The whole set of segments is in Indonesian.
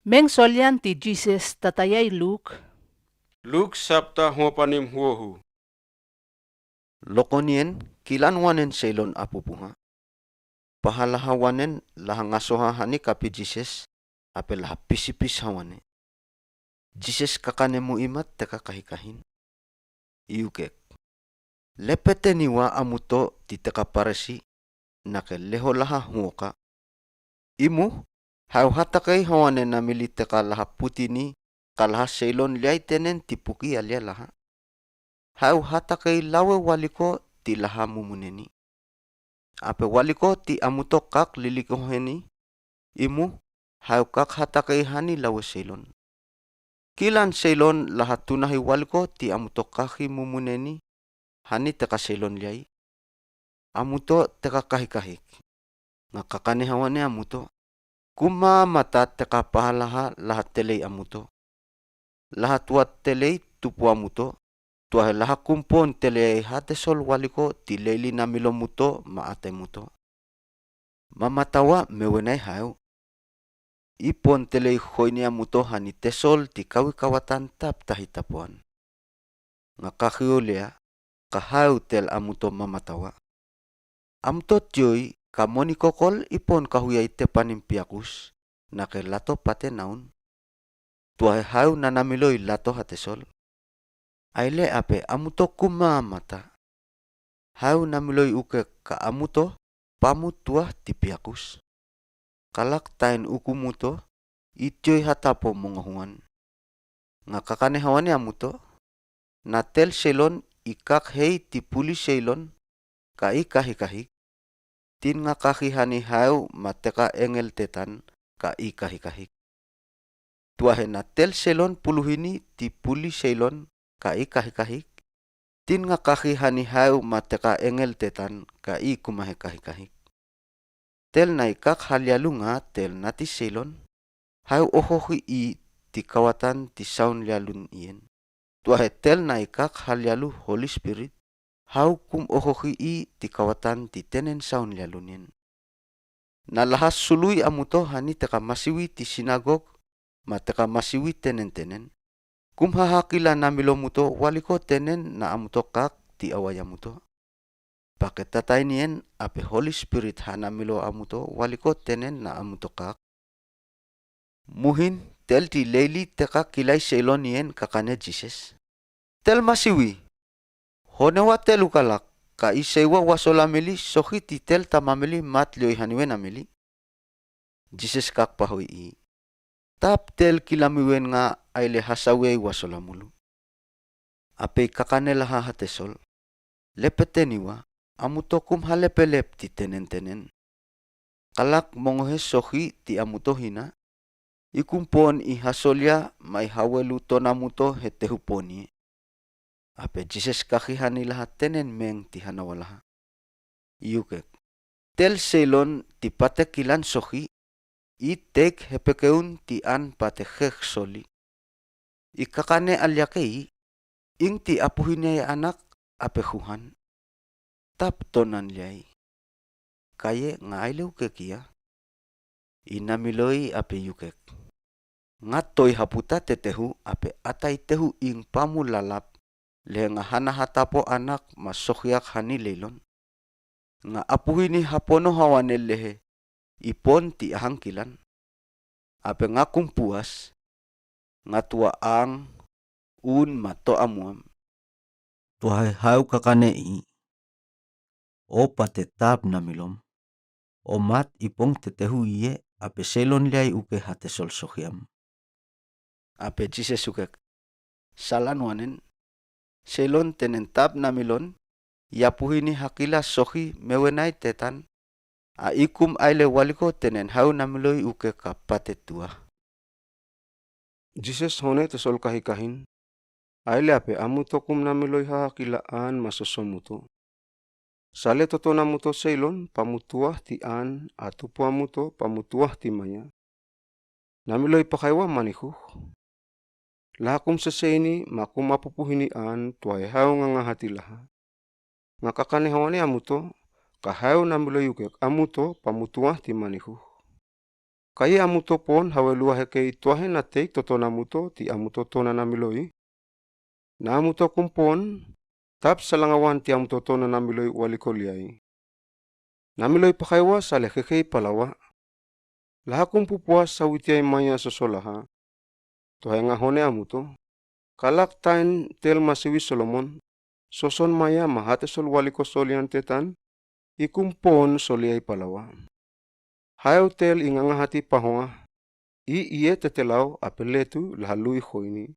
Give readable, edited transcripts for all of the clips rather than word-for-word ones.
Meng solyan ti Jesus tatayay Luke, Luke sabta huapanim huohu. Lokonien kilanwanen selon apupuha. Pahalahawanen lahangasoha hani kapi Jesus ape laha pisipis hawane. Jesus kakane mu imat teka kahikahin. Iukek. Lepete niwa amuto ti teka paresi nake leho laha huoka. Imu hau hatakai hawane namili teka laha putini kalaha selon liai tenen tipuki alia laha. Hau hatakai lawe waliko ti laha mumuneni. Ape waliko ti amuto kak lilikoheni, imu hau kak hatakai hani lawe selon. Kilan selon laha tunahi waliko ti amuto kahi mumuneni, hani teka selon liai. Amuto teka kahikahik. Ngakakane hawane amuto. Kuma mata teka pahalaha laha telei amuto. Laha tuat telei tupu amuto. Tuahe laha kumpon telei hate sol waliko ti leili namilo muto maate muto. Mamatawa mewenai hau. Ipon telei hoinia muto hani tesol ti kawi kawatan tap tahi tapuan. Ngakahiu lea kahau tel amuto mamatawa. Amuto tioi kamoni kokol ipon kahuyai tepanim piakus nake lato pate naun. Tuahe hau nanamiloi lato hatesol. Aile ape amuto kuma mata. Hau namiloi uke ka amuto pamu tuah tipiakus. Kalak tain ukumuto itioi hatapo mongohuan. Ngakakane hawane amuto. Natel selon ikak hei tipuli selon ka ikahikahik. Tin ngakahihani hau mateka engel tetan ka ikahikahik. Tuahe natel selon puluhini tipuli selon ka ikahikahik. Tin ngakahihani hau mateka engel tetan ka ikumahikahikahik. Tel na ikak halialu nga tel nati selon. Hau ohohi i ti kawatan ti saun lialun ien. Tuahe tel na ikak halialu Holy Spirit. Hau kum ohohi i ti kawatan ti tenen saun lialun ien. Nalahas sului amuto hani teka masiwi ti sinagog ma teka masiwi tenen-tenen. Kum hahakila namilo muto waliko tenen na amuto kak ti awayamuto. Pake tatay nien ape Holy Spirit hanamilo amuto waliko tenen na amuto kak. Muhin tel ti leili teka kilay selon nien kakane Jesus. Tel masiwi. Honewa telu kalak ka isewa wasolamili sohi ti tel tamamili mat lioi haniwen amili. Jesus kak pahoy i. Tap tel kilamiwen nga aile hasawei wasolamulu. Ape kakane laha hatesol. Lepeteniwa amuto kum halepelep ti tenen-tenen. Kalak mongohe sohi ti amuto hina. Ikumpon i hasolya mai hawelu tonamuto hetehuponi. Ape Jesus kakihani laha tenen meng ti hanawalaha. Iukek. Tel selon ti patekilan sohi. Itek hepekeun ti an patehek soli. Ikakane alyakei. Ing ti apuhinay anak apehuhan. Tap tonan liay. Kaye nga ailew kekia. Inamiloi ape yukek. Ngatoy haputa tetehu ape atay tehu ing pamulalap. Le nga hanahatapo anak masokyak hani leilon. Nga apuhini hapono hawanel lehe. Ipon ti ahangkilan. Ape nga kumpuas. Nga tuaang un mato amuam. Tuhay hau kakane i. O patetap namilom. O mat ipong tetehu iye ape selon liay uke hate sol sohiam. Ape Jesus ukek. Salanwanen. Selon tenen tap namilon. Yapuhini hakila sohi mewenai tetan. Aikum aile waliko tenen hau namiloi uke ka patetua. Jesus hone tesol kahikahin. Aile ape amuto kum namiloi hakilaan masosomuto. Sale toto namuto selon pamutuah ti an atupu amuto pamutuah ti maya. Namiloi pakaiwa manihuh. Lakum seseni makum apupuhini an tuay hau nga hati laha. Ngakakane hawane amuto kahau namiloi ukek amuto pamutuah ti manihuh. Kaya amuto pon hawelua heke tuahe na teik totona muto ti amuto tona namiloi. Na amuto kumpon tap salangawan ti amuto tona namiloi waliko liai. Namiloi pakaiwa sale hekei palawa. Laha kumpupuas sawitiai maya sosolaha. Tuhay nga hone amuto. Kalak tain tel masiwi Solomon. Soson maya mahate sol waliko solian tetan. Ikumpon soliai palawa. Hayo tel inganga hati pahonga. Iye tetelau apeletu lahalui khoini.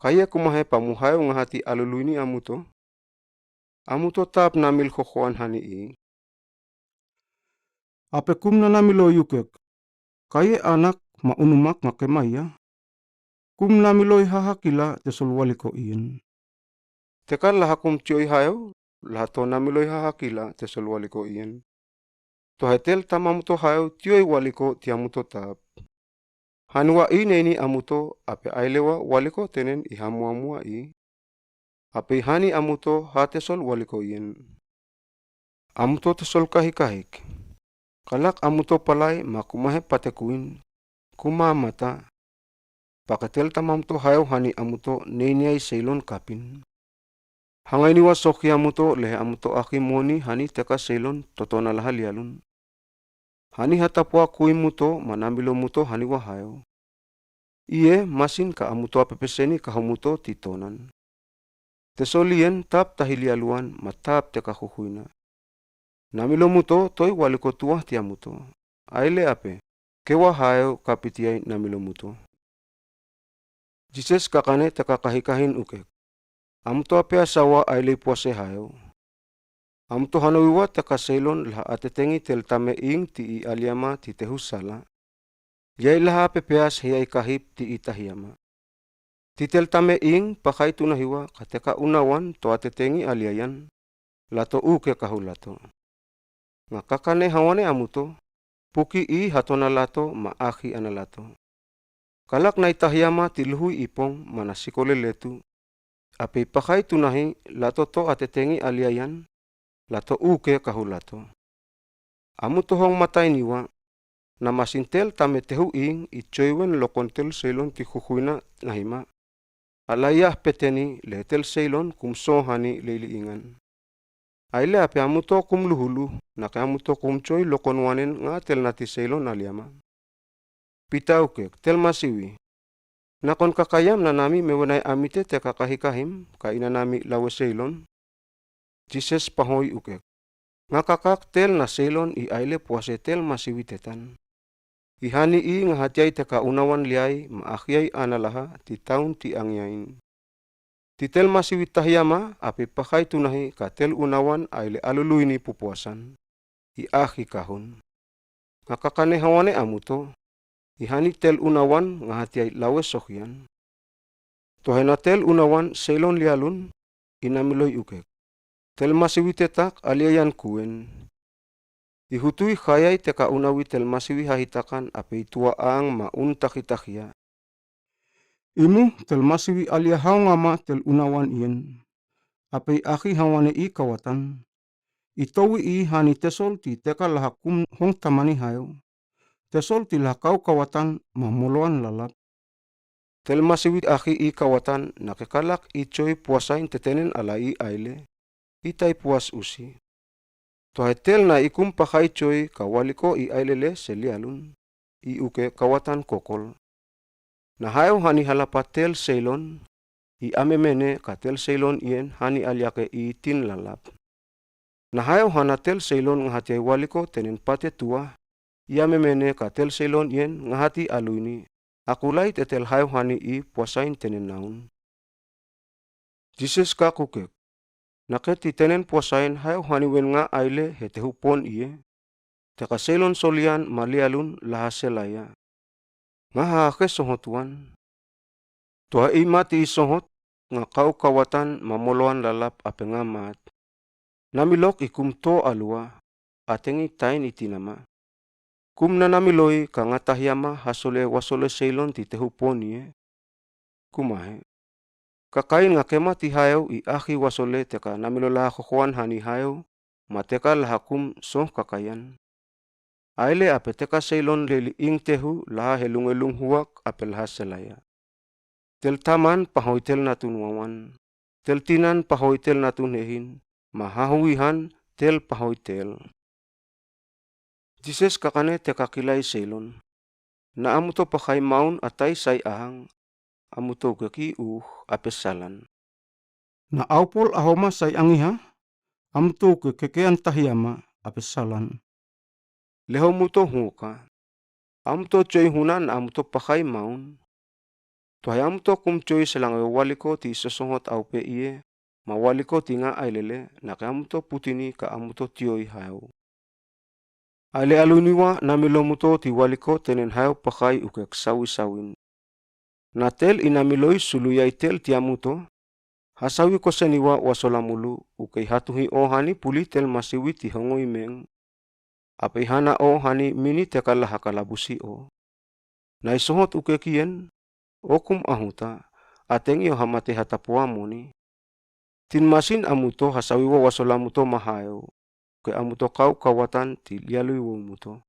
Kaya kumahe pamuhayo ngahati aluluini amuto. Amuto tap namil kokhoan hani i. Ape kumna namilo yukek. Kaya anak maunumak ngakemaya. Kum namiloi hahakila tesol waliko iin. Tekal lahakum tioi hayo. Lahato namiloi hahakila tesol waliko iin. Tohetel tamamuto hayo tioi waliko tiamuto tap. Hanwa ini amuto ape ailewa waliko tenen ihamuamua i. Ape hani amuto hatesol waliko iin. Amuto tesol kahik. Kalak amuto palai makumahe patekuin. Kumamata. Pakatel tamamuto hayo hani amuto neiniai seilon kapin. Hangainiwa soki amuto lehe amuto akimoni hani teka seilon totona lahalialun. Hani hatapua kuimuto manamilo muto hani wahayo. Iye masin ka amuto apepeseni kahamuto titonan. Tesolien tap tahilialuan matap teka huhuina. Namilo muto toi waliko tuah tiamuto. Aile ape kewa hayo kapitiai namilo muto. Jesus kakane teka kahikahin ukek. Amuto ape asawa aile puase hayo. Amuto hanawiwa teka seilon laha atetengi tel tame ing ti I aliama ti tehusala. Yai laha pepeas hiyai kahip ti itahiyama. Ti tel tame ing pakai tunahiwa kateka unawan to atetengi aliayan. Lato uke kahulato. Ngakakane hawane amuto. Puki I hatona lato maaki analato. Kalak na itahiyama ti luhui ipong manasikole letu. Ape pakai tunahi lato to atetengi aliayan. Lato uke kahulato. Amuto hong matay niwa. Na masintel tame tehu ing ichoywen lokontel seilon ti huhuina nahima. Alayah peteni letel seilon kumsohani leiliingan. Aile ape amuto kumluhulu nake amuto kumchoy lokonwanen nga tel nati seilon aliama. Pita ukek tel masiwi. Nakon kakayam na nami mewenay amite te kakahikahim kaina nami lawe seilon. Jesus pahoy ukek. Nga kakak tel na seilon I aile puase tel masiwi tetan. Ihani I nga hatiay teka unawan liay maakyay analaha ti taun ti angyain. Ti tel masiwi tahiyama ape pakay tunahi ka tel unawan aile aluluy ni pupuasan. Iaki kahon. Nga kakane hawane amuto. Ihani tel unawan nga hatiay lawe sokyan. Tohena tel unawan seilon lialun inamiloy ukek. Tel masiwi tetak aliayan kuen. Ihutui khayay teka unawi tel masiwi hahitakan ape ituaang mauntakitakia. Imu tel masiwi aliahau ngama tel unawan ien. Ape aki hawane I kawatan. Itowi I hani tesol ti teka lahakum hong tamani hayo. Tesol ti lahakau kawatan mamoloan lalap. Tel masiwi aki I kawatan nakekalak ichoy puasain tetenen ala I aile. Itay puas usi. Tohay tel na ikum pakay choy kawaliko I ailele selialun. I uke kawatan kokol. Nahayo hani halapat tel seilon. I amemene ka tel seilon ien hani aliake I tin lalap. Nahayo hana tel seilon ngahati waliko tenen pate tua. I amemene ka tel seilon ien ngahati aluini. Akulay tetel hayo hani I puasain tenen naun. Jesus kakukek. Naketi tenen puasain hayo haniwen nga aile hetehupon iye. Teka seilon solian malialun lahaselaya. Nga hake sohotuan. Tuha imati isohot nga kau kawatan mamoloan lalap ape nga mat. Namilok ikumto alua atengi tain itinama. Kum na namiloy ka nga tahyama hasole wasole seilon ti tehupon iye. Kumahe. Kakain nga kema ti hayaw I aki wasole teka namilola kokoan hani hayaw mateka lahakum soh kakayan. Aile ape teka seilon leli ing tehu laha helung-elung huak ape laha selaya. Tel taman pahoitel natun wawan. Tel tinan pahoitel natun hehin. Mahahuihan tel pahoitel. Jesus kakane teka kilai seilon. Na amuto pakai maun atai sai ahang. Amuto keki ape salan. Na aupol ahoma sai angiha, amuto ke kekean tahiyama ape salan. Leho muto huka. Amuto coy hunan amuto pakai maun. Tuhai amuto kum coy selang waliko ti sosongot au pe iye. Ma waliko tinga ailele na ke amuto putini ka amuto tioi hau. Aile aluniwa namilo muto ti waliko tenen hau pakai ukek sawi-sawin. Na tel inamiloi suluyai tel ti amuto. Hasawi koseniwa wasolamulu ukei hatuhi ohani puli tel masiwi ti hongoi meng. Ape hana ohani mini tekala hakalabusi o. Na isohot ukekien okum ahuta atengi hamate hatapuamoni. Tin masin amuto hasawiwa wasolamuto mahayo. Ke amuto kau kawatan ti lialui muto.